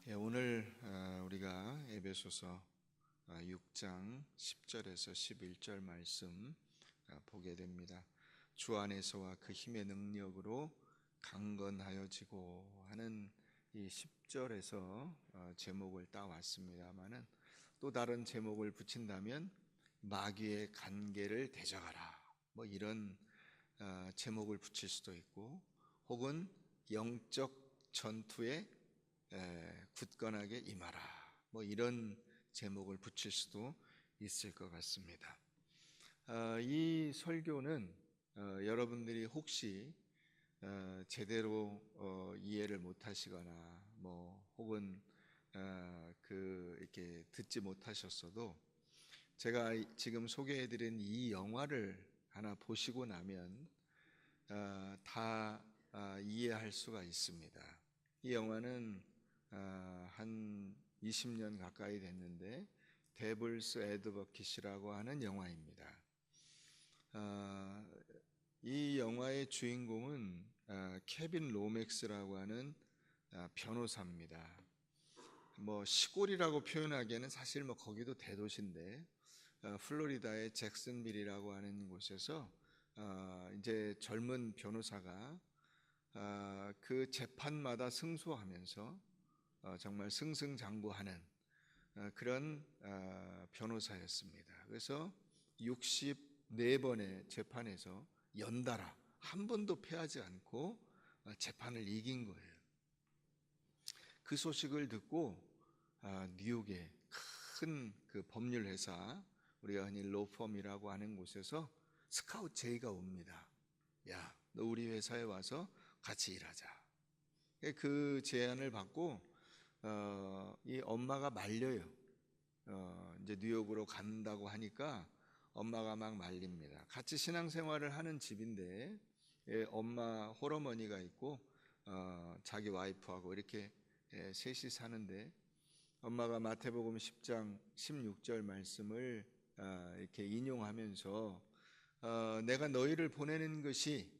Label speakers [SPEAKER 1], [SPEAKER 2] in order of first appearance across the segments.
[SPEAKER 1] 오늘 우리가 에베소서 6장 10절에서 11절 말씀 보게 됩니다. 주 안에서와 그 힘의 능력으로 강건하여지고 하는 이 10절에서 제목을 따왔습니다마는 또 다른 제목을 붙인다면 마귀의 간계를 대적하라, 뭐 이런 제목을 붙일 수도 있고, 혹은 영적 전투에 굳건하게 임하라, 뭐 이런 제목을 붙일 수도 있을 것 같습니다. 이 설교는 여러분들이 혹시 제대로 이해를 못하시거나 뭐 혹은 이렇게 듣지 못하셨어도 제가 지금 소개해드린 이 영화를 하나 보시고 나면 다 이해할 수가 있습니다. 이 영화는 한 20년 가까이 됐는데 데블스 애드버킷이라고 하는 영화입니다. 이 영화의 주인공은 케빈 로맥스라고 하는 변호사입니다. 뭐 시골이라고 표현하기에는 사실 뭐 거기도 대도시인데 플로리다의 잭슨빌이라고 하는 곳에서 이제 젊은 변호사가 그 재판마다 승소하면서 정말 승승장구하는 그런 변호사였습니다. 그래서 64번의 재판에서 연달아 한 번도 패하지 않고 재판을 이긴 거예요. 그 소식을 듣고 뉴욕의 큰 그 법률 회사, 우리가 흔히 로펌이라고 하는 곳에서 스카우트 제의가 옵니다. 야, 너 우리 회사에 와서 같이 일하자. 그 제안을 받고 이 엄마가 말려요. 이제 뉴욕으로 간다고 하니까 엄마가 막 말립니다. 같이 신앙생활을 하는 집인데 엄마 홀어머니가 있고 자기 와이프하고 이렇게 셋이 사는데, 엄마가 마태복음 10장 16절 말씀을 이렇게 인용하면서 내가 너희를 보내는 것이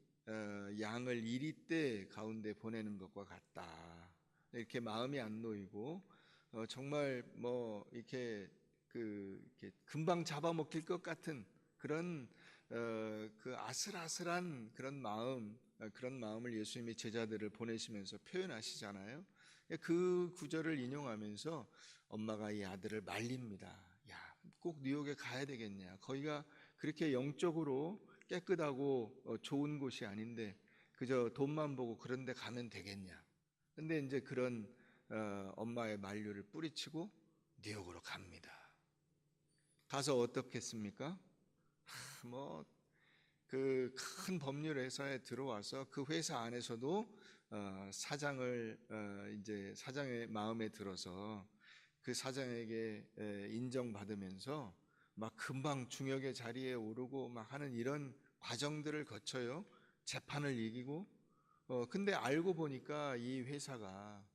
[SPEAKER 1] 양을 이리떼 가운데 보내는 것과 같다, 이렇게 마음이 안 놓이고 정말 뭐 이렇게 이렇게 금방 잡아먹힐 것 같은 그런 그 아슬아슬한 그런 마음을 예수님이 제자들을 보내시면서 표현하시잖아요. 그 구절을 인용하면서 엄마가 이 아들을 말립니다. 야, 꼭 뉴욕에 가야 되겠냐? 거기가 그렇게 영적으로 깨끗하고 좋은 곳이 아닌데 그저 돈만 보고 그런 데 가면 되겠냐? 근데 이제 그런 엄마의 만류를 뿌리치고 뉴욕으로 갑니다. 가서 어떻겠습니까? 뭐 그 큰 법률 회사에 들어와서 그 회사 안에서도 사장을 이제 사장의 마음에 들어서 그 사장에게 인정받으면서 막 금방 중역의 자리에 오르고 막 하는 이런 과정들을 거쳐요. 재판을 이기고. 근데 알고 보니까 이 회사가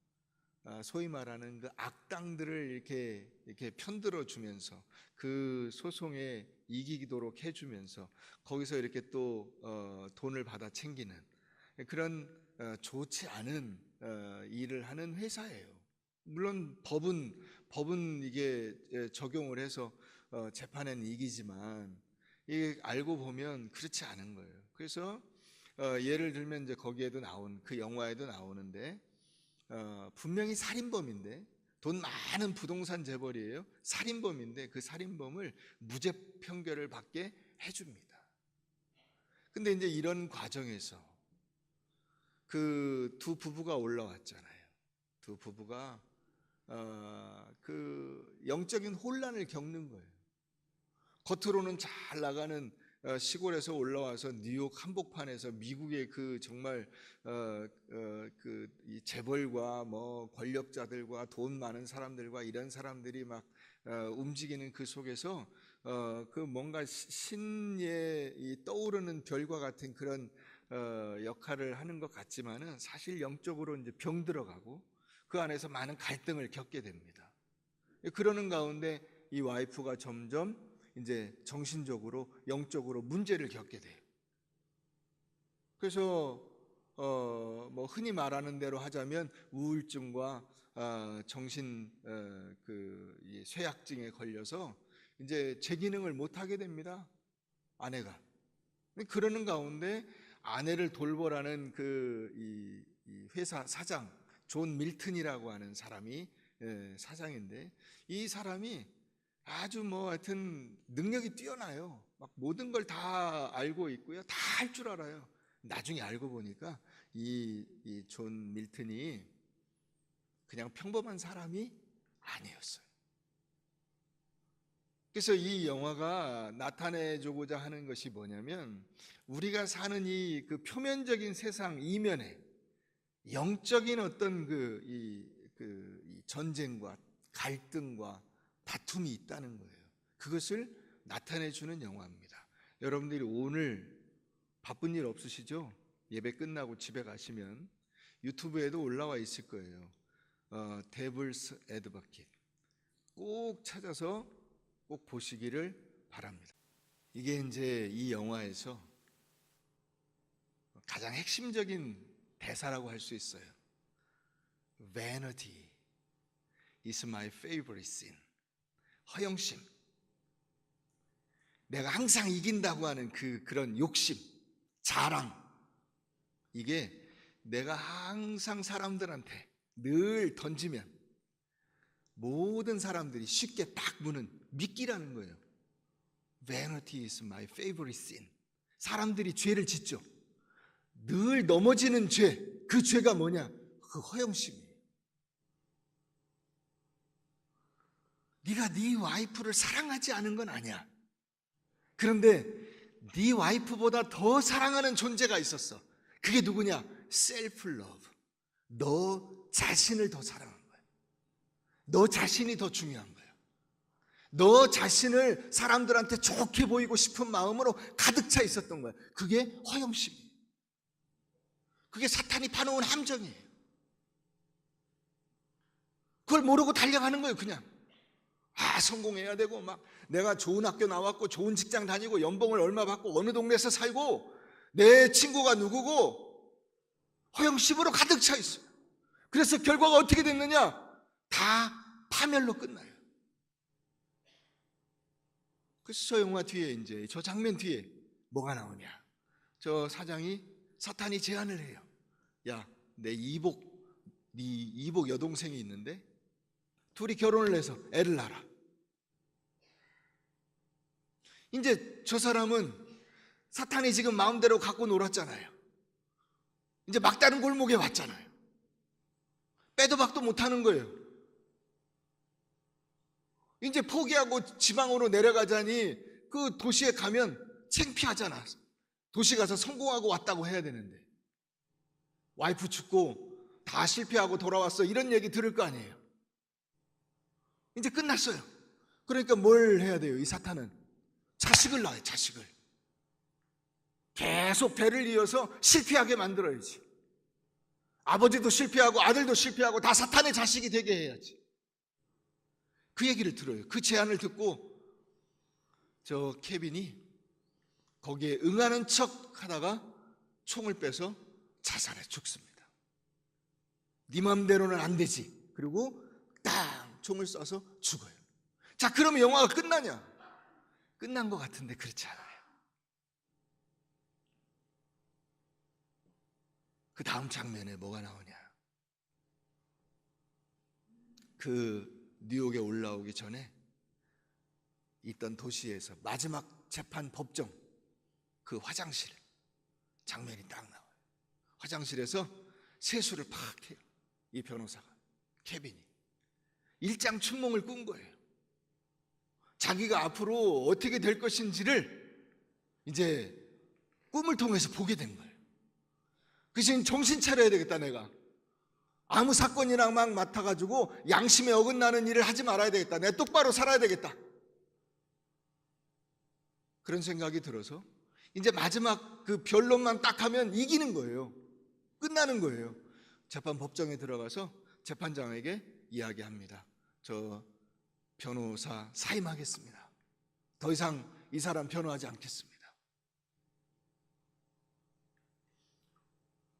[SPEAKER 1] 소위 말하는 그 악당들을 이렇게 편들어 주면서 그 소송에 이기도록 해주면서 거기서 이렇게 또 돈을 받아 챙기는 그런 좋지 않은 일을 하는 회사예요. 물론 법은 이게 적용을 해서 재판에는 이기지만 이게 알고 보면 그렇지 않은 거예요. 그래서 예를 들면 이제 거기에도 그 영화에도 나오는데 분명히 살인범인데, 돈 많은 부동산 재벌이에요. 살인범인데 그 살인범을 무죄 판결을 받게 해줍니다. 근데 이제 이런 과정에서 그 두 부부가 올라왔잖아요. 두 부부가 그 영적인 혼란을 겪는 거예요. 겉으로는 잘 나가는 시골에서 올라와서 뉴욕 한복판에서 미국의 그 정말 이 재벌과 뭐 권력자들과 돈 많은 사람들과 이런 사람들이 막 움직이는 그 속에서 그 뭔가 신의 이 떠오르는 별과 같은 그런 역할을 하는 것 같지만은 사실 영적으로 이제 병들어가고 그 안에서 많은 갈등을 겪게 됩니다. 그러는 가운데 이 와이프가 점점 이제 정신적으로 영적으로 문제를 겪게 돼요. 그래서 뭐 흔히 말하는 대로 하자면 우울증과 정신 이 쇠약증에 걸려서 이제 제 기능을 못 하게 됩니다. 아내가. 그러는 가운데 아내를 돌보라는 이 회사 사장 존 밀튼이라고 하는 사람이 사장인데, 이 사람이 아주 뭐 하여튼 능력이 뛰어나요. 막 모든 걸 다 알고 있고요. 다 할 줄 알아요. 나중에 알고 보니까 이 존 밀튼이 그냥 평범한 사람이 아니었어요. 그래서 이 영화가 나타내주고자 하는 것이 뭐냐면, 우리가 사는 이 그 표면적인 세상 이면에 영적인 어떤 이 전쟁과 갈등과 다툼이 있다는 거예요. 그것을 나타내주는 영화입니다. 여러분들이 오늘 바쁜 일 없으시죠? 예배 끝나고 집에 가시면 유튜브에도 올라와 있을 거예요. 데블스 애드버킷 꼭 찾아서 꼭 보시기를 바랍니다. 이게 이제 이 영화에서 가장 핵심적인 대사라고 할 수 있어요. Vanity is my favorite sin. 허영심. 내가 항상 이긴다고 하는 그런 욕심, 자랑. 이게 내가 항상 사람들한테 늘 던지면 모든 사람들이 쉽게 딱 무는 미끼라는 거예요. Vanity is my favorite sin. 사람들이 죄를 짓죠. 늘 넘어지는 죄, 그 죄가 뭐냐? 그 허영심이에요. 네가 네 와이프를 사랑하지 않은 건 아니야. 그런데 네 와이프보다 더 사랑하는 존재가 있었어. 그게 누구냐? 셀프 러브. 너 자신을 더 사랑한 거야. 너 자신이 더 중요한 거야. 너 자신을 사람들한테 좋게 보이고 싶은 마음으로 가득 차 있었던 거야. 그게 허영심이에요. 그게 사탄이 파놓은 함정이에요. 그걸 모르고 달려가는 거예요. 그냥 성공해야 되고, 막 내가 좋은 학교 나왔고 좋은 직장 다니고 연봉을 얼마 받고 어느 동네에서 살고 내 친구가 누구고, 허영심으로 가득 차 있어요. 그래서 결과가 어떻게 됐느냐? 다 파멸로 끝나요. 그래서 저 영화 뒤에 이제 저 장면 뒤에 뭐가 나오냐? 저 사탄이 제안을 해요. 야, 네 이복 여동생이 있는데 둘이 결혼을 해서 애를 낳아라. 이제 저 사람은 사탄이 지금 마음대로 갖고 놀았잖아요. 이제 막다른 골목에 왔잖아요. 빼도 박도 못하는 거예요. 이제 포기하고 지방으로 내려가자니 그 도시에 가면 창피하잖아. 도시 가서 성공하고 왔다고 해야 되는데, 와이프 죽고 다 실패하고 돌아왔어, 이런 얘기 들을 거 아니에요. 이제 끝났어요. 그러니까 뭘 해야 돼요? 이 사탄은 자식을 낳아요. 자식을 계속 대를 이어서 실패하게 만들어야지. 아버지도 실패하고 아들도 실패하고 다 사탄의 자식이 되게 해야지. 그 얘기를 들어요. 그 제안을 듣고 저 케빈이 거기에 응하는 척 하다가 총을 빼서 자살해 죽습니다. 네 맘대로는 안 되지. 그리고 딱 총을 쏴서 죽어요. 자, 그러면 영화가 끝나냐? 끝난 것 같은데 그렇지 않아요. 그 다음 장면에 뭐가 나오냐? 그 뉴욕에 올라오기 전에 있던 도시에서 마지막 재판 법정 그 화장실 장면이 딱 나와요. 화장실에서 세수를 팍 해요. 이 변호사가, 케빈이 일장춘몽을 꾼 거예요. 자기가 앞으로 어떻게 될 것인지를 이제 꿈을 통해서 보게 된 거예요. 그래서 정신 차려야 되겠다. 내가 아무 사건이랑 막 맡아가지고 양심에 어긋나는 일을 하지 말아야 되겠다. 내가 똑바로 살아야 되겠다. 그런 생각이 들어서 이제 마지막 그 변론만 딱 하면 이기는 거예요. 끝나는 거예요. 재판 법정에 들어가서 재판장에게 이야기합니다. 저 변호사 사임하겠습니다. 더 이상 이 사람 변호하지 않겠습니다.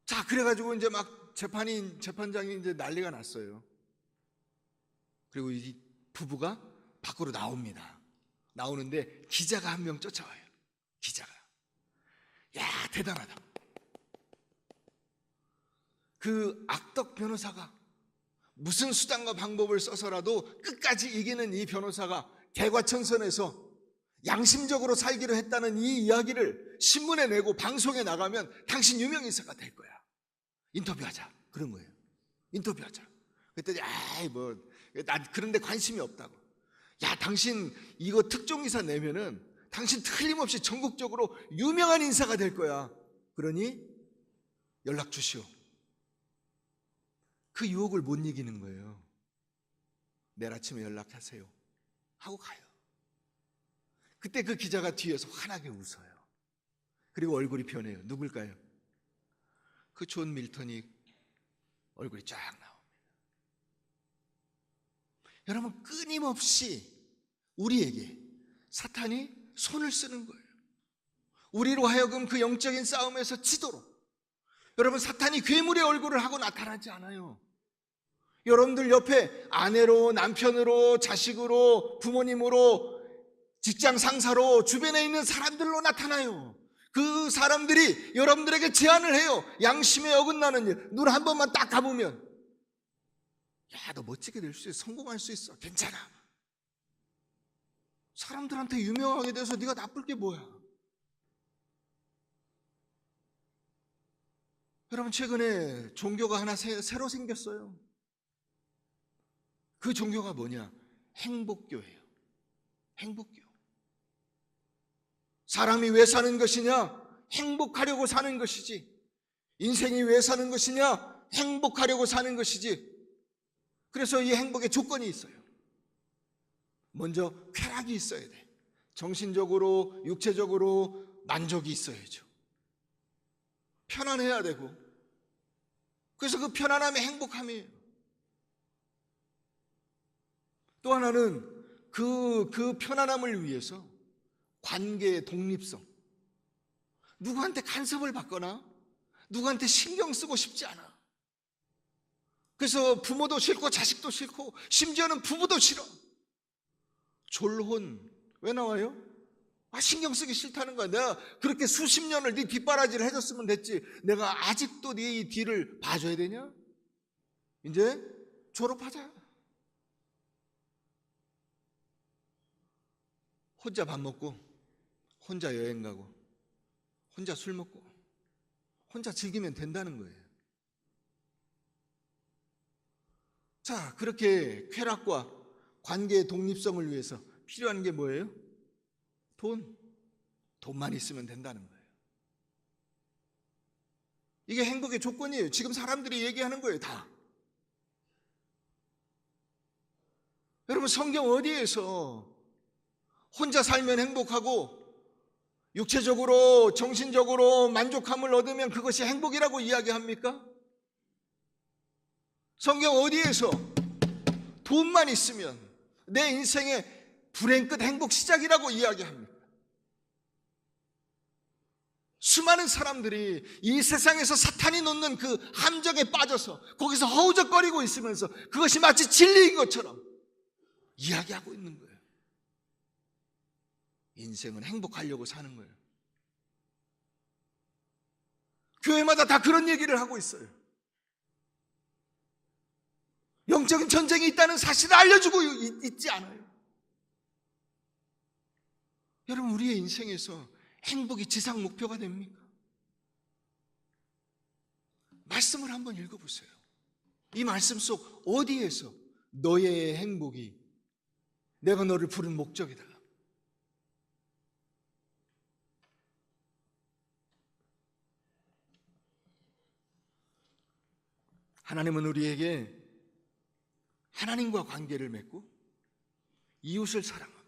[SPEAKER 1] 자, 자, 그래가지고 이제 막 재판장이 이제 난리가 났어요. 그리고 이 부부가 밖으로 나옵니다. 나오는데 기자가 한 명 쫓아와요. 기자가. 야, 대단하다. 그 악덕 변호사가 무슨 수단과 방법을 써서라도 끝까지 이기는 이 변호사가 개과천선에서 양심적으로 살기로 했다는 이 이야기를 신문에 내고 방송에 나가면 당신 유명인사가 될 거야. 인터뷰하자. 그런 거예요. 인터뷰하자. 그랬더니 난 그런 데 관심이 없다고. 야, 당신 이거 특종기사 내면은 당신 틀림없이 전국적으로 유명한 인사가 될 거야. 그러니 연락 주시오. 그 유혹을 못 이기는 거예요. 내일 아침에 연락하세요 하고 가요. 그때 그 기자가 뒤에서 환하게 웃어요. 그리고 얼굴이 변해요. 누굴까요? 그 존 밀턴이 얼굴이 쫙 나옵니다. 여러분, 끊임없이 우리에게 사탄이 손을 쓰는 거예요. 우리로 하여금 그 영적인 싸움에서 지도록. 여러분, 사탄이 괴물의 얼굴을 하고 나타나지 않아요. 여러분들 옆에 아내로, 남편으로, 자식으로, 부모님으로, 직장 상사로, 주변에 있는 사람들로 나타나요. 그 사람들이 여러분들에게 제안을 해요. 양심에 어긋나는 일. 눈 한 번만 딱 감으면, 야, 너 멋지게 될 수 있어. 성공할 수 있어. 괜찮아. 사람들한테 유명하게 돼서 네가 나쁠 게 뭐야. 여러분, 최근에 종교가 하나 새로 생겼어요. 그 종교가 뭐냐? 행복교예요. 행복교. 사람이 왜 사는 것이냐? 행복하려고 사는 것이지. 인생이 왜 사는 것이냐? 행복하려고 사는 것이지. 그래서 이 행복의 조건이 있어요. 먼저 쾌락이 있어야 돼. 정신적으로, 육체적으로 만족이 있어야죠. 편안해야 되고. 그래서 그 편안함이 행복함이에요. 또 하나는 그 편안함을 위해서 관계의 독립성. 누구한테 간섭을 받거나 누구한테 신경 쓰고 싶지 않아. 그래서 부모도 싫고 자식도 싫고 심지어는 부부도 싫어. 졸혼 왜 나와요? 신경 쓰기 싫다는 거야. 내가 그렇게 수십 년을 네 뒷바라지를 해줬으면 됐지. 내가 아직도 네 뒤를 봐줘야 되냐? 이제 졸업하자. 혼자 밥 먹고, 혼자 여행 가고, 혼자 술 먹고, 혼자 즐기면 된다는 거예요. 자, 그렇게 쾌락과 관계의 독립성을 위해서 필요한 게 뭐예요? 돈만 있으면 된다는 거예요. 이게 행복의 조건이에요. 지금 사람들이 얘기하는 거예요, 다. 여러분, 성경 어디에서 혼자 살면 행복하고 육체적으로, 정신적으로 만족함을 얻으면 그것이 행복이라고 이야기합니까? 성경 어디에서 돈만 있으면 내 인생의 불행 끝 행복 시작이라고 이야기합니까? 수많은 사람들이 이 세상에서 사탄이 놓는 그 함정에 빠져서 거기서 허우적거리고 있으면서 그것이 마치 진리인 것처럼 이야기하고 있는 거예요. 인생은 행복하려고 사는 거예요. 교회마다 다 그런 얘기를 하고 있어요. 영적인 전쟁이 있다는 사실을 알려주고 있지 않아요. 여러분, 우리의 인생에서 행복이 지상 목표가 됩니까? 말씀을 한번 읽어보세요. 이 말씀 속 어디에서 너의 행복이 내가 너를 부른 목적이다. 하나님은 우리에게 하나님과 관계를 맺고 이웃을 사랑하고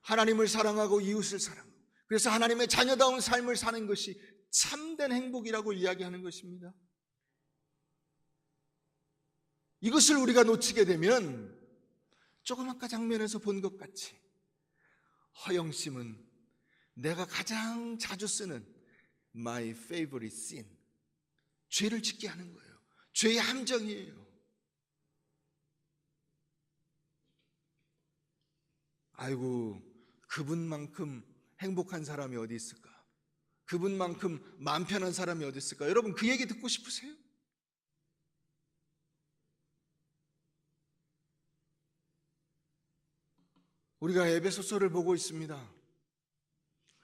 [SPEAKER 1] 하나님을 사랑하고 이웃을 사랑하고 그래서 하나님의 자녀다운 삶을 사는 것이 참된 행복이라고 이야기하는 것입니다. 이것을 우리가 놓치게 되면 조금 아까 장면에서 본 것 같이 허영심은 내가 가장 자주 쓰는 my favorite sin, 죄를 짓게 하는 거예요. 죄의 함정이에요. 아이고, 그분만큼 행복한 사람이 어디 있을까? 그분만큼 마음 편한 사람이 어디 있을까? 여러분, 그 얘기 듣고 싶으세요? 우리가 에베소서를 보고 있습니다.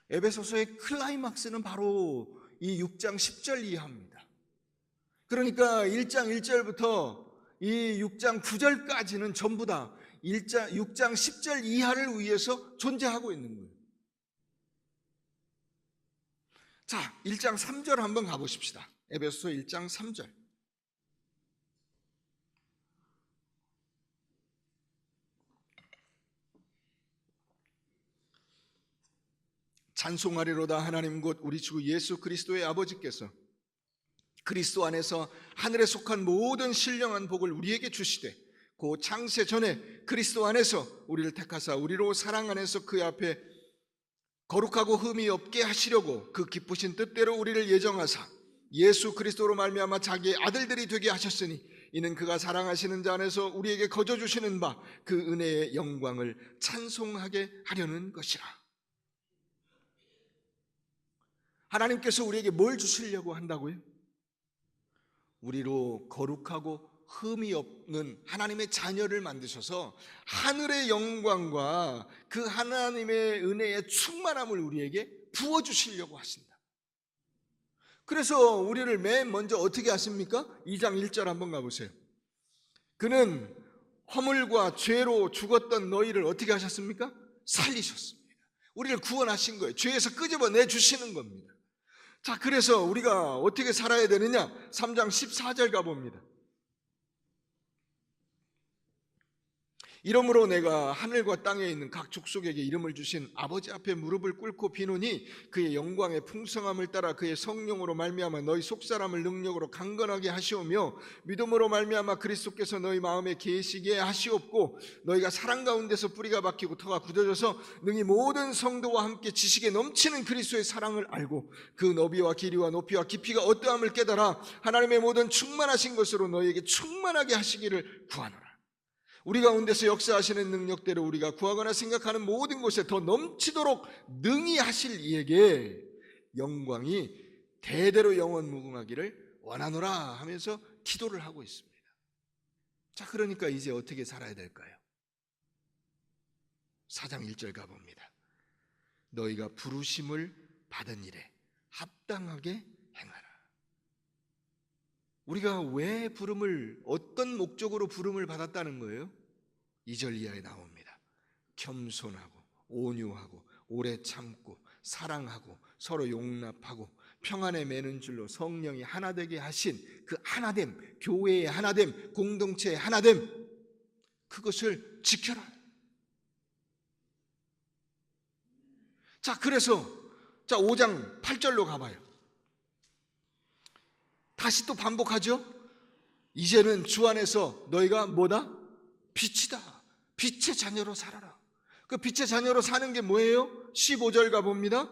[SPEAKER 1] 에베소서의 클라이막스는 바로 이 6장 10절 이하입니다. 그러니까 1장 1절부터 이 6장 9절까지는 전부 다 6장 10절 이하를 위해서 존재하고 있는 거예요. 자, 1장 3절 한번 가보십시다. 에베소서 1장 3절. 찬송하리로다 하나님 곧 우리 주 예수 그리스도의 아버지께서 그리스도 안에서 하늘에 속한 모든 신령한 복을 우리에게 주시되 그 창세 전에 그리스도 안에서 우리를 택하사 우리로 사랑 안에서 그 앞에 거룩하고 흠이 없게 하시려고 그 기쁘신 뜻대로 우리를 예정하사 예수 그리스도로 말미암아 자기의 아들들이 되게 하셨으니 이는 그가 사랑하시는 자 안에서 우리에게 거저 주시는 바 그 은혜의 영광을 찬송하게 하려는 것이라. 하나님께서 우리에게 뭘 주시려고 한다고요? 우리로 거룩하고 흠이 없는 하나님의 자녀를 만드셔서 하늘의 영광과 그 하나님의 은혜의 충만함을 우리에게 부어주시려고 하신다. 그래서 우리를 맨 먼저 어떻게 하십니까? 2장 1절 한번 가보세요. 그는 허물과 죄로 죽었던 너희를 어떻게 하셨습니까? 살리셨습니다. 우리를 구원하신 거예요. 죄에서 끄집어내 주시는 겁니다. 자, 그래서 우리가 어떻게 살아야 되느냐? 3장 14절 가봅니다. 이러므로 내가 하늘과 땅에 있는 각 족속에게 이름을 주신 아버지 앞에 무릎을 꿇고 비노니 그의 영광의 풍성함을 따라 그의 성령으로 말미암아 너희 속사람을 능력으로 강건하게 하시오며 믿음으로 말미암아 그리스도께서 너희 마음에 계시게 하시옵고 너희가 사랑 가운데서 뿌리가 박히고 터가 굳어져서 능히 모든 성도와 함께 지식에 넘치는 그리스도의 사랑을 알고 그 너비와 길이와 높이와 깊이가 어떠함을 깨달아 하나님의 모든 충만하신 것으로 너희에게 충만하게 하시기를 구하노라. 우리 가운데서 역사하시는 능력대로 우리가 구하거나 생각하는 모든 것에 더 넘치도록 능히 하실 이에게 영광이 대대로 영원 무궁하기를 원하노라 하면서 기도를 하고 있습니다. 자, 그러니까 이제 어떻게 살아야 될까요? 4장 1절 가봅니다. 너희가 부르심을 받은 일에 합당하게 행하라. 우리가 왜 어떤 목적으로 부름을 받았다는 거예요? 2절 이하에 나옵니다. 겸손하고 온유하고 오래 참고 사랑하고 서로 용납하고 평안에 매는 줄로 성령이 하나 되게 하신 그 하나됨, 교회의 하나됨, 공동체의 하나됨, 그것을 지켜라. 자, 그래서 5장 8절로 가봐요. 다시 또 반복하죠. 이제는 주 안에서 너희가 뭐다? 빛이다. 빛의 자녀로 살아라. 그 빛의 자녀로 사는 게 뭐예요? 15절 가봅니다.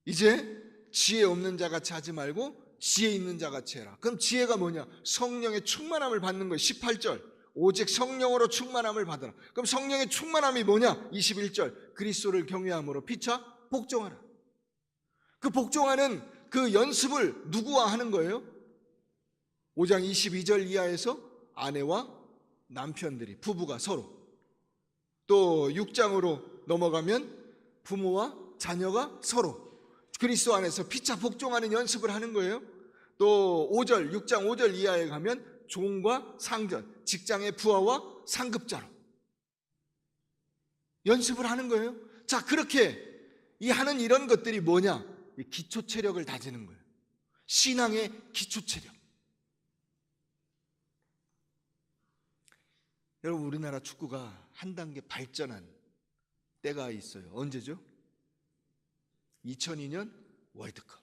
[SPEAKER 1] 이제 지혜 없는 자 같이 하지 말고 지혜 있는 자 같이 해라. 그럼 지혜가 뭐냐? 성령의 충만함을 받는 거예요. 18절 오직 성령으로 충만함을 받으라. 그럼 성령의 충만함이 뭐냐? 21절 그리스도를 경외함으로 피차 복종하라. 그 복종하는 그 연습을 누구와 하는 거예요? 5장 22절 이하에서 아내와 남편들이, 부부가 서로, 또 6장으로 넘어가면 부모와 자녀가 서로 그리스도 안에서 피차 복종하는 연습을 하는 거예요. 또 6장 5절 이하에 가면 종과 상전, 직장의 부하와 상급자로 연습을 하는 거예요. 자, 그렇게 하는 이런 것들이 뭐냐? 기초 체력을 다지는 거예요. 신앙의 기초 체력. 여러분, 우리나라 축구가 한 단계 발전한 때가 있어요. 언제죠? 2002년 월드컵.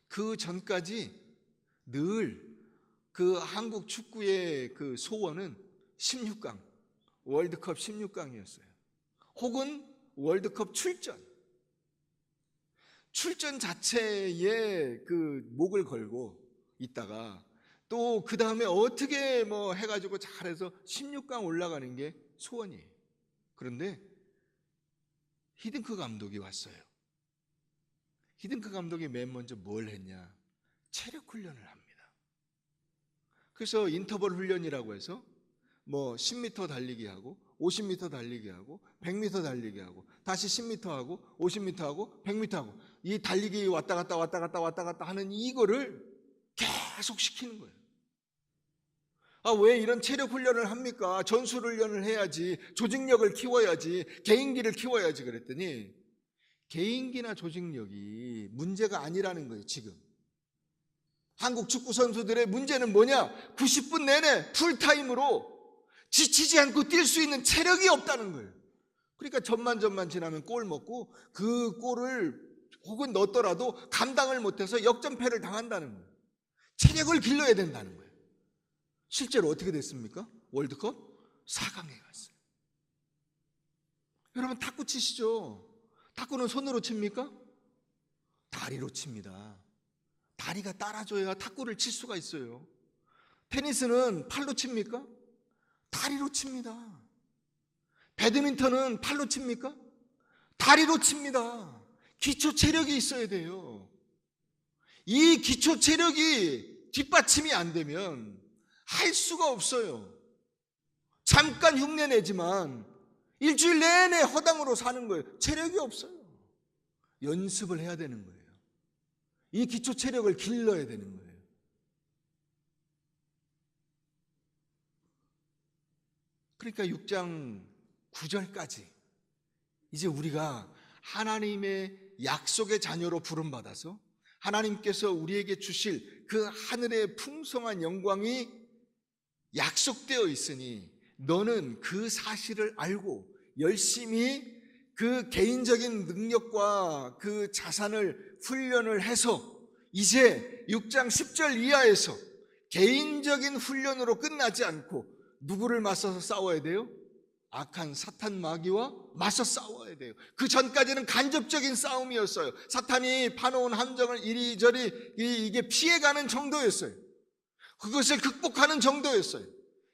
[SPEAKER 1] 그 전까지 늘 그 한국 축구의 그 소원은 16강, 월드컵 16강이었어요. 혹은 월드컵 출전 자체에 그 목을 걸고 있다가 또 그 다음에 어떻게 뭐 해가지고 잘해서 16강 올라가는 게 소원이에요. 그런데 히딩크 감독이 왔어요. 히딩크 감독이 맨 먼저 뭘 했냐? 체력 훈련을 합니다. 그래서 인터벌 훈련이라고 해서 뭐 10m 달리기 하고 50m 달리기 하고 100m 달리기 하고 다시 10m 하고 50m 하고 100m 하고 이 달리기 왔다 갔다 하는 이거를 계속 시키는 거예요. 왜 이런 체력 훈련을 합니까? 전술 훈련을 해야지, 조직력을 키워야지, 개인기를 키워야지 그랬더니 개인기나 조직력이 문제가 아니라는 거예요. 지금 한국 축구 선수들의 문제는 뭐냐? 90분 내내 풀타임으로 지치지 않고 뛸 수 있는 체력이 없다는 거예요. 그러니까 전만 지나면 골 먹고 그 골을 혹은 넣었더라도 감당을 못해서 역전패를 당한다는 거예요. 체력을 길러야 된다는 거예요. 실제로 어떻게 됐습니까? 월드컵 4강에 갔어요. 여러분 탁구 치시죠? 탁구는 손으로 칩니까? 다리로 칩니다. 다리가 따라줘야 탁구를 칠 수가 있어요. 테니스는 팔로 칩니까? 다리로 칩니다. 배드민턴은 팔로 칩니까? 다리로 칩니다. 기초 체력이 있어야 돼요. 이 기초 체력이 뒷받침이 안 되면 할 수가 없어요. 잠깐 흉내 내지만 일주일 내내 허당으로 사는 거예요. 체력이 없어요. 연습을 해야 되는 거예요. 이 기초 체력을 길러야 되는 거예요. 그러니까 6장 9절까지 이제 우리가 하나님의 약속의 자녀로 부름받아서 하나님께서 우리에게 주실 그 하늘의 풍성한 영광이 약속되어 있으니 너는 그 사실을 알고 열심히 그 개인적인 능력과 그 자산을 훈련을 해서 이제 6장 10절 이하에서 개인적인 훈련으로 끝나지 않고 누구를 맞서서 싸워야 돼요? 악한 사탄 마귀와 맞서 싸워야 돼요. 그 전까지는 간접적인 싸움이었어요. 사탄이 파놓은 함정을 이리저리 이게 피해가는 정도였어요. 그것을 극복하는 정도였어요.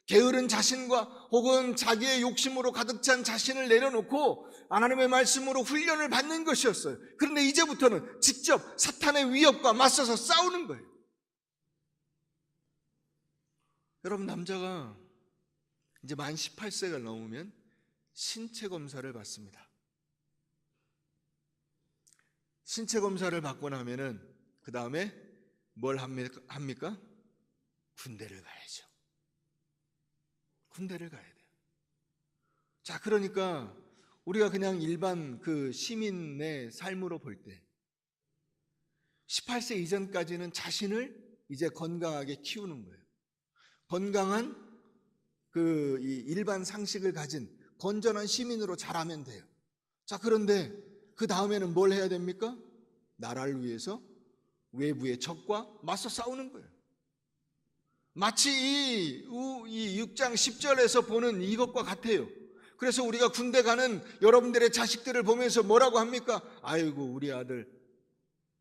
[SPEAKER 1] 게으른 자신과 혹은 자기의 욕심으로 가득 찬 자신을 내려놓고 하나님의 말씀으로 훈련을 받는 것이었어요. 그런데 이제부터는 직접 사탄의 위협과 맞서서 싸우는 거예요. 여러분 남자가 이제 만 18세가 넘으면 신체 검사를 받습니다. 신체 검사를 받고 나면은 그 다음에 뭘 합니까? 군대를 가야죠. 군대를 가야 돼요. 자, 그러니까 우리가 그냥 일반 그 시민의 삶으로 볼 때 18세 이전까지는 자신을 이제 건강하게 키우는 거예요. 건강한 그 일반 상식을 가진 건전한 시민으로 자라면 돼요. 자, 그런데 그 다음에는 뭘 해야 됩니까? 나라를 위해서 외부의 적과 맞서 싸우는 거예요. 마치 이 6장 10절에서 보는 이것과 같아요. 그래서 우리가 군대 가는 여러분들의 자식들을 보면서 뭐라고 합니까? 아이고 우리 아들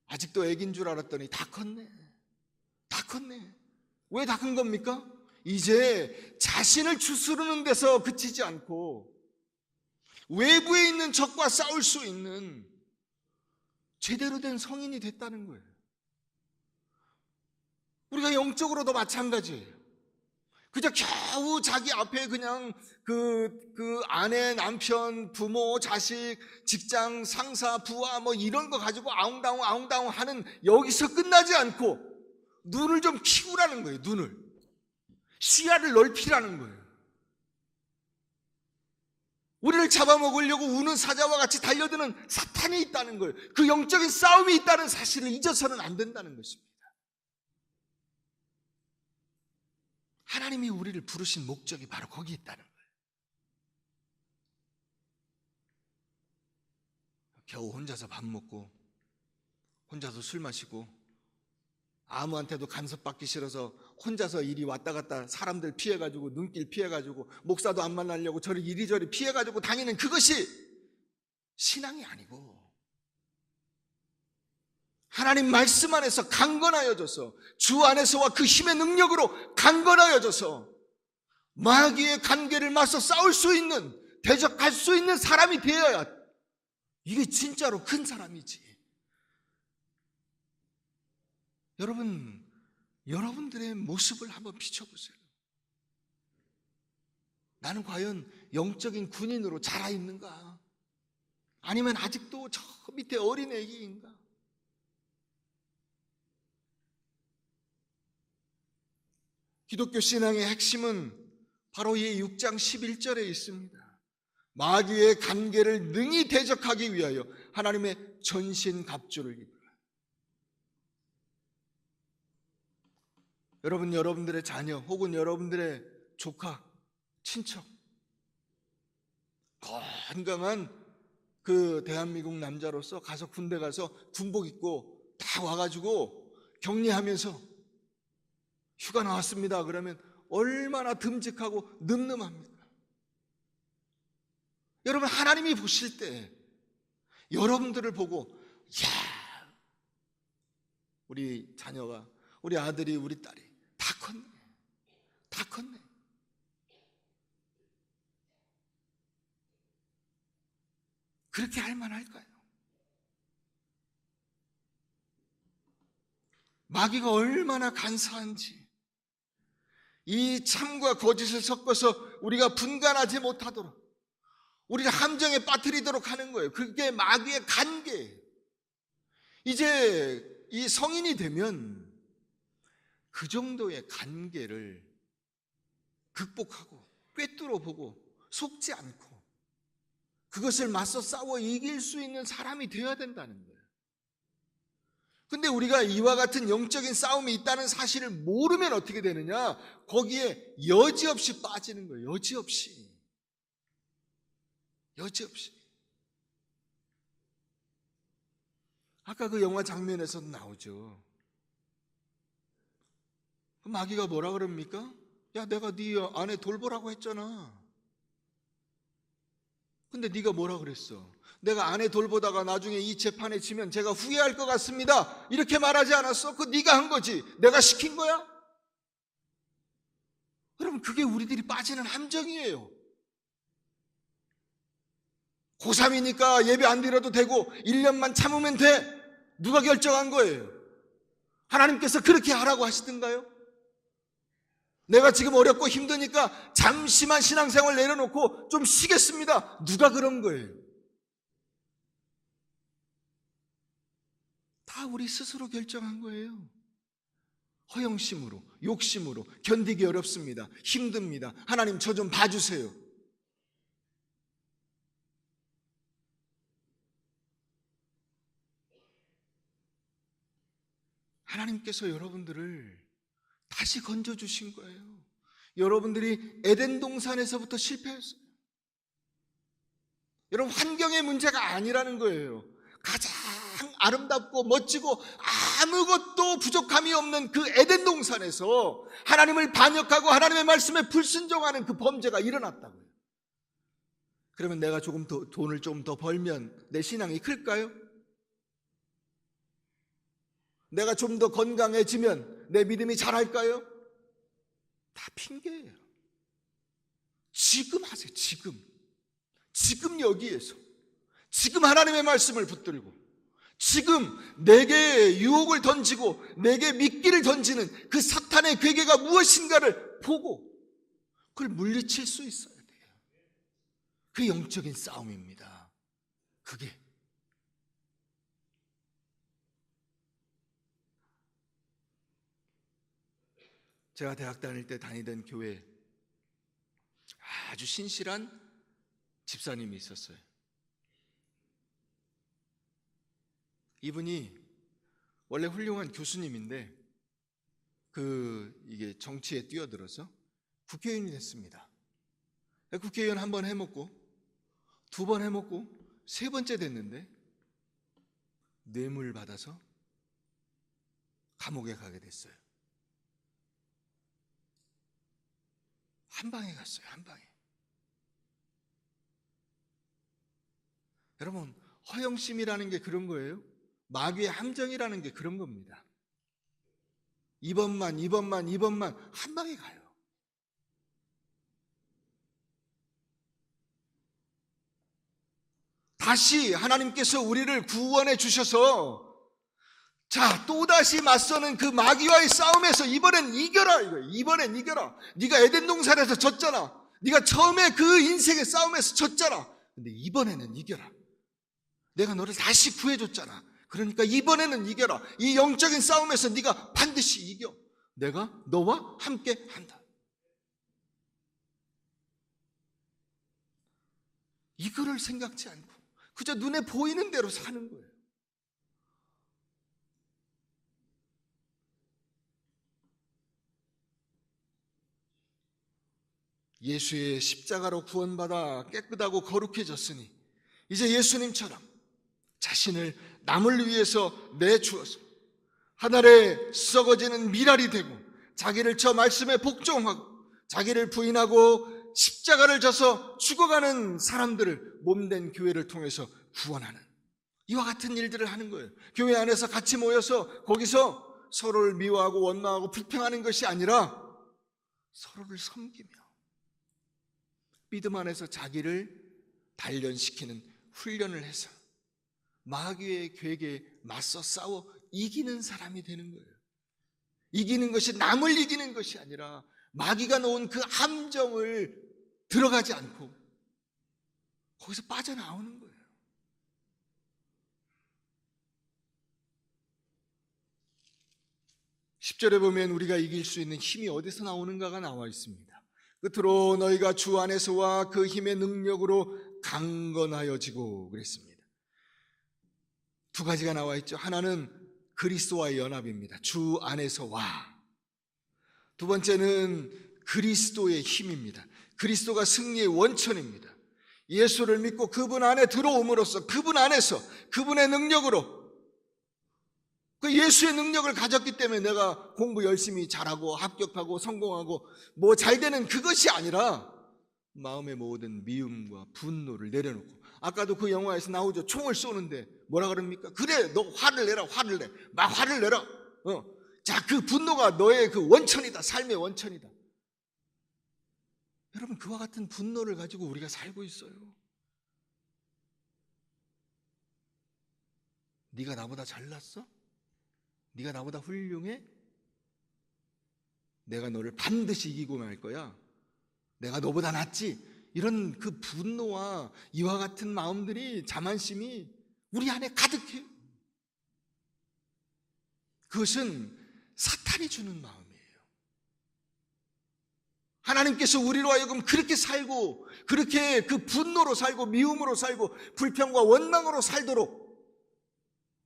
[SPEAKER 1] 아직도 애긴 줄 알았더니 다 컸네. 다 컸네. 왜 다 큰 겁니까? 이제 자신을 추스르는 데서 그치지 않고 외부에 있는 적과 싸울 수 있는 제대로 된 성인이 됐다는 거예요. 우리가 영적으로도 마찬가지예요. 그저 겨우 자기 앞에 그냥 그 아내, 남편, 부모, 자식, 직장, 상사, 부하 뭐 이런 거 가지고 아웅다웅 하는 여기서 끝나지 않고 눈을 좀 키우라는 거예요. 눈을. 시야를 넓히라는 거예요. 우리를 잡아먹으려고 우는 사자와 같이 달려드는 사탄이 있다는 거예요. 그 영적인 싸움이 있다는 사실을 잊어서는 안 된다는 것입니다. 하나님이 우리를 부르신 목적이 바로 거기 있다는 거예요. 겨우 혼자서 밥 먹고 혼자서 술 마시고 아무한테도 간섭받기 싫어서 혼자서 이리 왔다 갔다 사람들 피해가지고 눈길 피해가지고 목사도 안 만나려고 저리 이리저리 피해가지고 다니는 그것이 신앙이 아니고 하나님 말씀 안에서 강건하여져서 주 안에서와 그 힘의 능력으로 강건하여져서 마귀의 관계를 맞서 싸울 수 있는, 대적할 수 있는 사람이 되어야 이게 진짜로 큰 사람이지. 여러분, 여러분들의 모습을 한번 비춰보세요. 나는 과연 영적인 군인으로 자라있는가? 아니면 아직도 저 밑에 어린애기인가? 기독교 신앙의 핵심은 바로 이 6장 11절에 있습니다. 마귀의 관계를 능히 대적하기 위하여 하나님의 전신갑주를 입으라. 여러분, 여러분들의 자녀 혹은 여러분들의 조카, 친척, 건강한 그 대한민국 남자로서 가서 군대 가서 군복 입고 다 와가지고 격리하면서 휴가 나왔습니다 그러면 얼마나 듬직하고 늠름합니까? 여러분, 하나님이 보실 때 여러분들을 보고, 야, 우리 자녀가, 우리 아들이, 우리 딸이 다 컸네, 다 컸네. 그렇게 할 만할까요? 마귀가 얼마나 간사한지, 이 참과 거짓을 섞어서 우리가 분간하지 못하도록 우리를 함정에 빠뜨리도록 하는 거예요. 그게 마귀의 관계예요. 이제 이 성인이 되면 그 정도의 관계를 극복하고 꿰뚫어 보고 속지 않고 그것을 맞서 싸워 이길 수 있는 사람이 되어야 된다는 거예요. 근데 우리가 이와 같은 영적인 싸움이 있다는 사실을 모르면 어떻게 되느냐? 거기에 여지없이 빠지는 거예요. 여지없이. 아까 그 영화 장면에서 나오죠. 마귀가 뭐라 그럽니까? 야, 내가 네 아내 돌보라고 했잖아. 근데 네가 뭐라 그랬어? 내가 아내 돌보다가 나중에 이 재판에 지면 제가 후회할 것 같습니다. 이렇게 말하지 않았어? 그거 네가 한 거지. 내가 시킨 거야? 여러분, 그게 우리들이 빠지는 함정이에요. 고3이니까 예배 안 드려도 되고 1년만 참으면 돼. 누가 결정한 거예요? 하나님께서 그렇게 하라고 하시던가요? 내가 지금 어렵고 힘드니까 잠시만 신앙생활 내려놓고 좀 쉬겠습니다. 누가 그런 거예요? 다 우리 스스로 결정한 거예요. 허영심으로, 욕심으로 견디기 어렵습니다. 힘듭니다. 하나님, 저 좀 봐주세요. 하나님께서 여러분들을 다시 건져주신 거예요. 여러분들이 에덴 동산에서부터 실패했어요. 여러분, 환경의 문제가 아니라는 거예요. 가장 아름답고 멋지고 아무것도 부족함이 없는 그 에덴 동산에서 하나님을 반역하고 하나님의 말씀에 불순종하는 그 범죄가 일어났다고요. 그러면 내가 조금 더 돈을 좀 더 벌면 내 신앙이 클까요? 내가 좀 더 건강해지면 내 믿음이 자랄까요? 다 핑계예요. 지금 하세요. 지금 여기에서, 지금 하나님의 말씀을 붙들고, 지금 내게 유혹을 던지고 내게 미끼를 던지는 그 사탄의 괴계가 무엇인가를 보고 그걸 물리칠 수 있어야 돼요. 그 영적인 싸움입니다. 그게 제가 대학 다닐 때 다니던 교회에 아주 신실한 집사님이 있었어요. 이분이 원래 훌륭한 교수님인데 이게 정치에 뛰어들어서 국회의원이 됐습니다. 국회의원 한 번 해먹고, 두 번 해먹고, 세 번째 됐는데 뇌물 받아서 감옥에 가게 됐어요. 한 방에 갔어요. 한 방에. 여러분, 허영심이라는 게 그런 거예요. 마귀의 함정이라는 게 그런 겁니다. 이번만 한 방에 가요. 다시 하나님께서 우리를 구원해 주셔서 자, 또다시 맞서는 그 마귀와의 싸움에서 이번엔 이겨라 이거예요. 이번엔 이겨라. 네가 에덴 동산에서 졌잖아. 네가 처음에 그 인생의 싸움에서 졌잖아. 근데 이번에는 이겨라. 내가 너를 다시 구해줬잖아. 그러니까 이번에는 이겨라. 이 영적인 싸움에서 네가 반드시 이겨. 내가 너와 함께 한다. 이거를 생각지 않고 그저 눈에 보이는 대로 사는 거예요. 예수의 십자가로 구원받아 깨끗하고 거룩해졌으니 이제 예수님처럼 자신을 남을 위해서 내주어서 하늘에 썩어지는 미랄이 되고 자기를 저 말씀에 복종하고 자기를 부인하고 십자가를 져서 죽어가는 사람들을 몸된 교회를 통해서 구원하는 이와 같은 일들을 하는 거예요. 교회 안에서 같이 모여서 거기서 서로를 미워하고 원망하고 불평하는 것이 아니라 서로를 섬기며 믿음 안에서 자기를 단련시키는 훈련을 해서 마귀의 괴계에 맞서 싸워 이기는 사람이 되는 거예요. 이기는 것이 남을 이기는 것이 아니라 마귀가 놓은 그 함정을 들어가지 않고 거기서 빠져나오는 거예요. (10절에) 보면 우리가 이길 수 있는 힘이 어디서 나오는가가 나와 있습니다. 끝으로 너희가 주 안에서와 그 힘의 능력으로 강건하여지고 그랬습니다. 두 가지가 나와 있죠. 하나는 그리스도와의 연합입니다. 주 안에서와. 두 번째는 그리스도의 힘입니다. 그리스도가 승리의 원천입니다. 예수를 믿고 그분 안에 들어옴으로써 그분 안에서 그분의 능력으로 그 예수의 능력을 가졌기 때문에 내가 공부 열심히 잘하고 합격하고 성공하고 뭐 잘되는 그것이 아니라 마음의 모든 미움과 분노를 내려놓고 아까도 그 영화에서 나오죠. 총을 쏘는데 뭐라 그럽니까? 그래 너 화를 내라 화를 내. 막 화를 내라. 자, 그 분노가 너의 그 원천이다. 삶의 원천이다. 여러분 그와 같은 분노를 가지고 우리가 살고 있어요. 네가 나보다 잘났어? 네가 나보다 훌륭해? 내가 너를 반드시 이기고 말 거야. 내가 너보다 낫지? 이런 그 분노와 이와 같은 마음들이 자만심이 우리 안에 가득해요. 그것은 사탄이 주는 마음이에요. 하나님께서 우리로 하여금 그렇게 살고 그렇게 그 분노로 살고 미움으로 살고 불평과 원망으로 살도록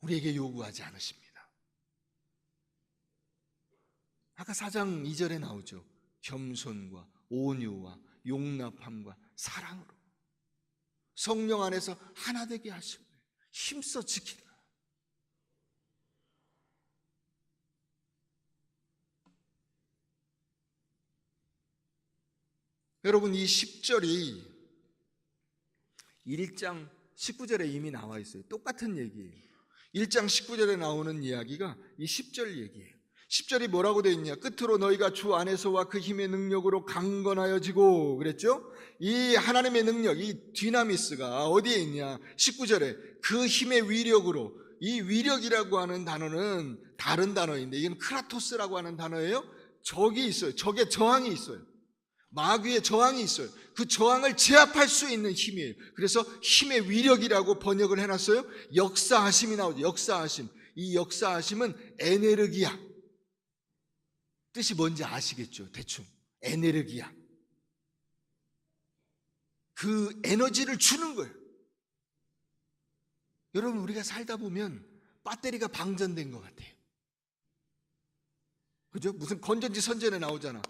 [SPEAKER 1] 우리에게 요구하지 않으십니다. 아까 4장 2절에 나오죠. 겸손과 온유와 용납함과 사랑으로 성령 안에서 하나 되게 하시고 힘써 지키라. 여러분 이 10절이 1장 19절에 이미 나와 있어요. 똑같은 얘기예요. 1장 19절에 나오는 이야기가 이 10절 얘기예요. 10절이 뭐라고 되어 있냐? 끝으로 너희가 주 안에서와 그 힘의 능력으로 강건하여지고 그랬죠? 이 하나님의 능력, 이 디나미스가 어디에 있냐? 19절에 그 힘의 위력으로, 이 위력이라고 하는 단어는 다른 단어인데 이건 크라토스라고 하는 단어예요. 적이 있어요. 적의 저항이 있어요. 마귀의 저항이 있어요. 그 저항을 제압할 수 있는 힘이에요. 그래서 힘의 위력이라고 번역을 해놨어요. 역사하심이 나오죠. 역사하심. 이 역사하심은 에네르기야. 뜻이 뭔지 아시겠죠? 대충 에네르기야. 그 에너지를 주는 거예요. 여러분 우리가 살다 보면 배터리가 방전된 것 같아요. 그죠? 무슨 건전지 선전에 나오잖아.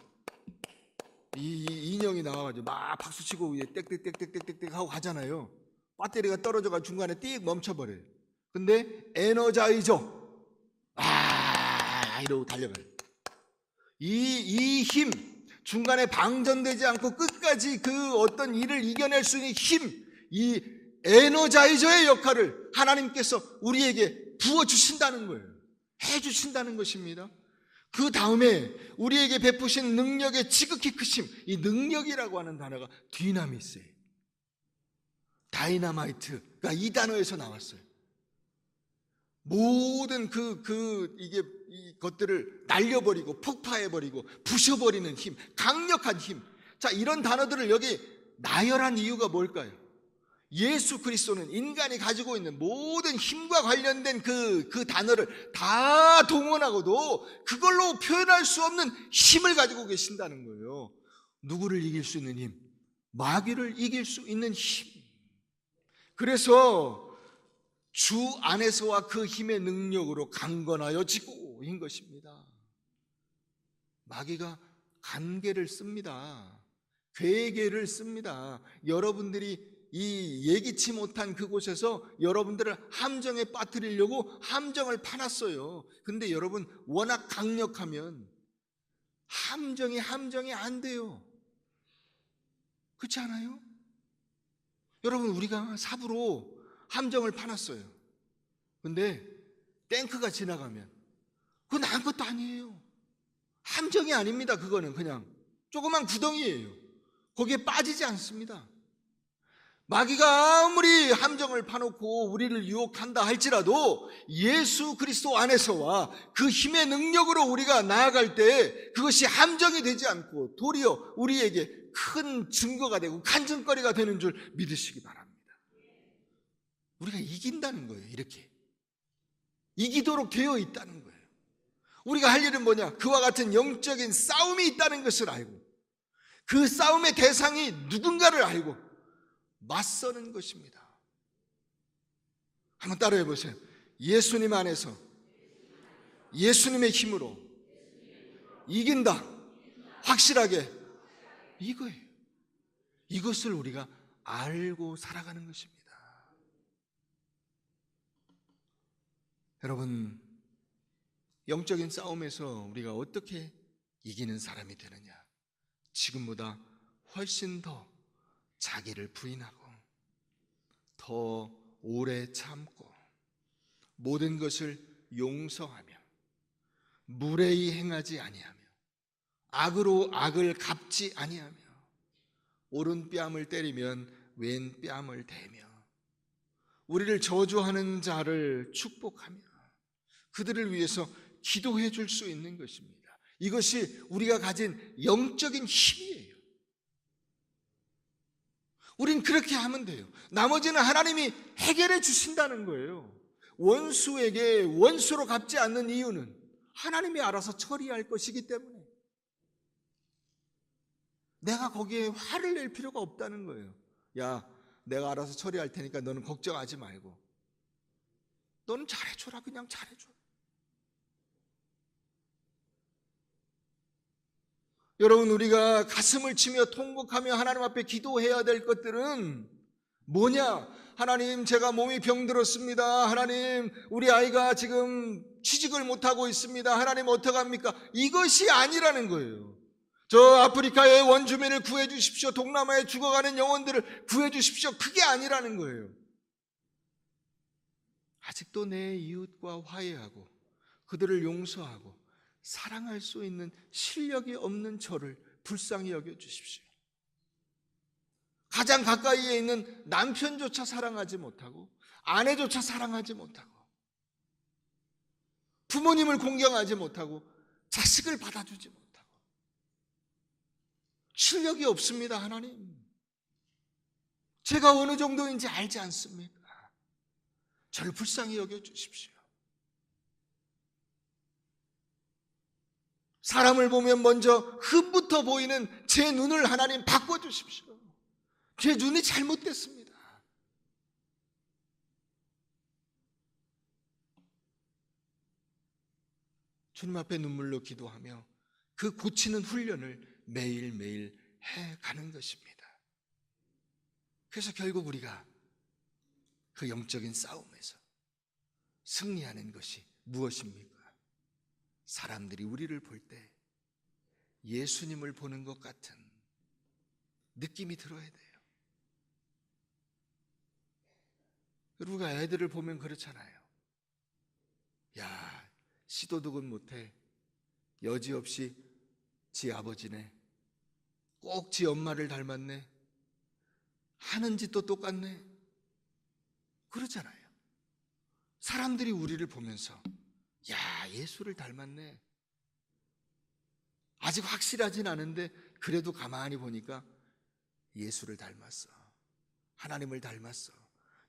[SPEAKER 1] 이 인형이 나와가지고 막 박수치고 위에 땡땡땡땡땡땡 하고 가잖아요. 배터리가 떨어져가 중간에 띡 멈춰버려요. 근데 에너자이저 이러고 달려가요. 이 힘, 중간에 방전되지 않고 끝까지 그 어떤 일을 이겨낼 수 있는 힘, 이 에너자이저의 역할을 하나님께서 우리에게 부어주신다는 거예요. 해주신다는 것입니다. 그 다음에 우리에게 베푸신 능력의 지극히 크심, 이 능력이라고 하는 단어가 디나미스예요. 다이나마이트가 이 단어에서 나왔어요. 모든 이것들을 날려버리고 폭파해버리고 부셔버리는 힘, 강력한 힘. 자, 이런 단어들을 여기 나열한 이유가 뭘까요? 예수 그리스도는 인간이 가지고 있는 모든 힘과 관련된 그 단어를 다 동원하고도 그걸로 표현할 수 없는 힘을 가지고 계신다는 거예요. 누구를 이길 수 있는 힘? 마귀를 이길 수 있는 힘. 그래서 주 안에서와 그 힘의 능력으로 강건하여지고인 것입니다. 마귀가 간계를 씁니다. 괴계를 씁니다. 여러분들이 이 예기치 못한 그곳에서 여러분들을 함정에 빠뜨리려고 함정을 파놨어요. 근데 여러분 워낙 강력하면 함정이 안 돼요. 그렇지 않아요? 여러분, 우리가 삽으로 함정을 파놨어요. 근데 탱크가 지나가면 그건 아무것도 아니에요. 함정이 아닙니다. 그거는 그냥 조그만 구덩이예요. 거기에 빠지지 않습니다. 마귀가 아무리 함정을 파놓고 우리를 유혹한다 할지라도 예수 그리스도 안에서와 그 힘의 능력으로 우리가 나아갈 때 그것이 함정이 되지 않고 도리어 우리에게 큰 증거가 되고 간증거리가 되는 줄 믿으시기 바랍니다. 우리가 이긴다는 거예요. 이렇게 이기도록 되어 있다는 거예요. 우리가 할 일은 뭐냐? 그와 같은 영적인 싸움이 있다는 것을 알고 그 싸움의 대상이 누군가를 알고 맞서는 것입니다. 한번 따라해 보세요. 예수님 안에서 예수님의 힘으로 이긴다. 확실하게 이거예요. 이것을 우리가 알고 살아가는 것입니다. 여러분, 영적인 싸움에서 우리가 어떻게 이기는 사람이 되느냐? 지금보다 훨씬 더 자기를 부인하고 더 오래 참고 모든 것을 용서하며 무례히 행하지 아니하며 악으로 악을 갚지 아니하며 오른 뺨을 때리면 왼 뺨을 대며 우리를 저주하는 자를 축복하며 그들을 위해서 기도해 줄 수 있는 것입니다. 이것이 우리가 가진 영적인 힘이에요. 우린 그렇게 하면 돼요. 나머지는 하나님이 해결해 주신다는 거예요. 원수에게 원수로 갚지 않는 이유는 하나님이 알아서 처리할 것이기 때문에 내가 거기에 화를 낼 필요가 없다는 거예요. 야, 내가 알아서 처리할 테니까 너는 걱정하지 말고 너는 잘해줘라. 그냥 잘해줘. 여러분, 우리가 가슴을 치며 통곡하며 하나님 앞에 기도해야 될 것들은 뭐냐? 하나님, 제가 몸이 병들었습니다. 하나님, 우리 아이가 지금 취직을 못하고 있습니다. 하나님, 어떡합니까? 이것이 아니라는 거예요. 저 아프리카의 원주민을 구해 주십시오. 동남아에 죽어가는 영혼들을 구해 주십시오. 그게 아니라는 거예요. 아직도 내 이웃과 화해하고 그들을 용서하고 사랑할 수 있는 실력이 없는 저를 불쌍히 여겨 주십시오. 가장 가까이에 있는 남편조차 사랑하지 못하고 아내조차 사랑하지 못하고 부모님을 공경하지 못하고 자식을 받아주지 못하고 실력이 없습니다. 하나님, 제가 어느 정도인지 알지 않습니까? 저를 불쌍히 여겨 주십시오. 사람을 보면 먼저 흠부터 보이는 제 눈을 하나님 바꿔주십시오. 제 눈이 잘못됐습니다. 주님 앞에 눈물로 기도하며 그 고치는 훈련을 매일매일 해가는 것입니다. 그래서 결국 우리가 그 영적인 싸움에서 승리하는 것이 무엇입니까? 사람들이 우리를 볼 때 예수님을 보는 것 같은 느낌이 들어야 돼요. 우리가 애들을 보면 그렇잖아요. 야, 시도득은 못해. 여지없이 지 아버지네. 꼭 지 엄마를 닮았네. 하는 짓도 똑같네. 그렇잖아요. 사람들이 우리를 보면서 야, 예수를 닮았네. 아직 확실하진 않은데 그래도 가만히 보니까 예수를 닮았어. 하나님을 닮았어.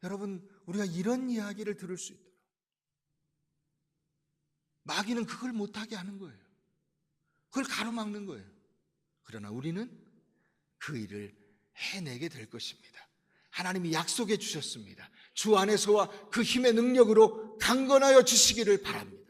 [SPEAKER 1] 여러분, 우리가 이런 이야기를 들을 수 있도록 마귀는 그걸 못하게 하는 거예요. 그걸 가로막는 거예요. 그러나 우리는 그 일을 해내게 될 것입니다. 하나님이 약속해 주셨습니다. 주 안에서와 그 힘의 능력으로 강건하여 주시기를 바랍니다.